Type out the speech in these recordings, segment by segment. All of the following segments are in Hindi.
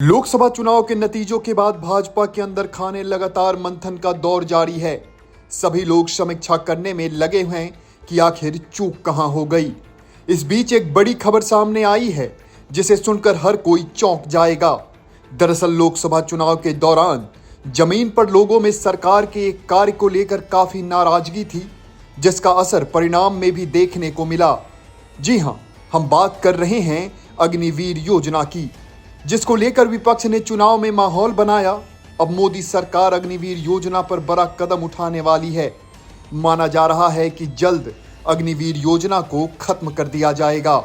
लोकसभा चुनाव के नतीजों के बाद भाजपा के अंदर खाने लगातार मंथन का दौर जारी है। सभी लोग समीक्षा करने में लगे हुए हैं कि आखिर चूक कहां हो गई। इस बीच एक बड़ी खबर सामने आई है जिसे सुनकर हर कोई चौंक जाएगा। दरअसल लोकसभा चुनाव के दौरान जमीन पर लोगों में सरकार के एक कार्य को लेकर काफी नाराजगी थी, जिसका असर परिणाम में भी देखने को मिला। जी हां, हम बात कर रहे हैं अग्निवीर योजना की, जिसको लेकर विपक्ष ने चुनाव में माहौल बनाया। अब मोदी सरकार अग्निवीर योजना पर बड़ा कदम उठाने वाली है। माना जा रहा है कि जल्द अग्निवीर योजना को खत्म कर दिया जाएगा।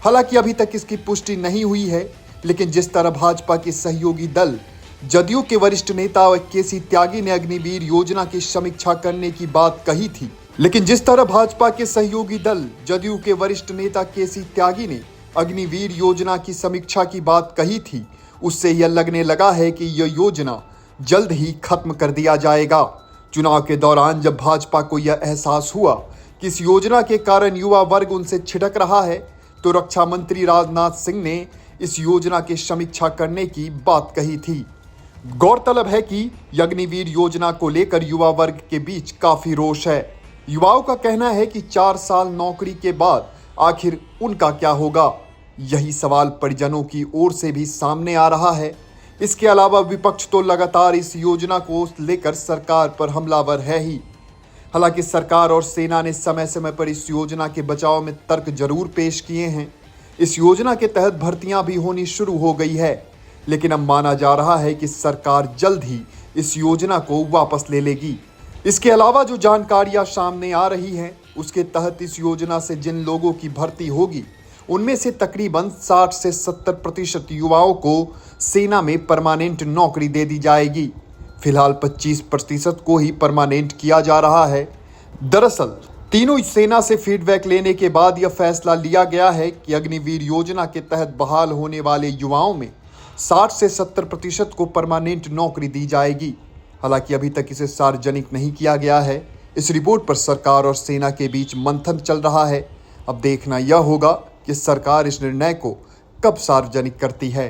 हालांकि अभी तक इसकी पुष्टि नहीं हुई है, लेकिन जिस तरह भाजपा के सहयोगी दल जदयू के वरिष्ठ नेता केसी त्यागी ने अग्निवीर योजना की समीक्षा करने की बात कही थी, लेकिन जिस तरह भाजपा के सहयोगी दल जदयू के वरिष्ठ नेता केसी त्यागी ने अग्निवीर योजना की समीक्षा की बात कही थी, उससे यह लगने लगा है कि यह योजना जल्द ही खत्म कर दिया जाएगा। चुनाव के दौरान जब भाजपा को यह एहसास हुआ कि इस योजना के कारण युवा वर्ग उनसे छिटक रहा है, तो रक्षा मंत्री राजनाथ सिंह ने इस योजना की समीक्षा करने की बात कही थी। गौरतलब है कि अग्निवीर योजना को लेकर युवा वर्ग के बीच काफी रोष है। युवाओं का कहना है कि 4 साल नौकरी के बाद आखिर उनका क्या होगा, यही सवाल परिजनों की ओर से भी सामने आ रहा है। इसके अलावा विपक्ष तो लगातार इस योजना को लेकर सरकार पर हमलावर है ही। हालांकि सरकार और सेना ने समय समय पर इस योजना के बचाव में तर्क जरूर पेश किए हैं। इस योजना के तहत भर्तियां भी होनी शुरू हो गई है, लेकिन अब माना जा रहा है कि सरकार जल्द ही इस योजना को वापस ले लेगी। इसके अलावा जो जानकारियां सामने आ रही हैं, उसके तहत इस योजना से जिन लोगों की भर्ती होगी, उनमें से तकरीबन 60 से 70% युवाओं को सेना में परमानेंट नौकरी दे दी जाएगी। फिलहाल 25% को ही परमानेंट किया जा रहा है। दरअसल तीनों सेना से फीडबैक लेने के बाद यह फैसला लिया गया है कि अग्निवीर योजना के तहत बहाल होने वाले युवाओं में 60 से 70% को परमानेंट नौकरी दी जाएगी। हालांकि अभी तक इसे सार्वजनिक नहीं किया गया है। इस रिपोर्ट पर सरकार और सेना के बीच मंथन चल रहा है। अब देखना यह होगा कि सरकार इस निर्णय को कब सार्वजनिक करती है।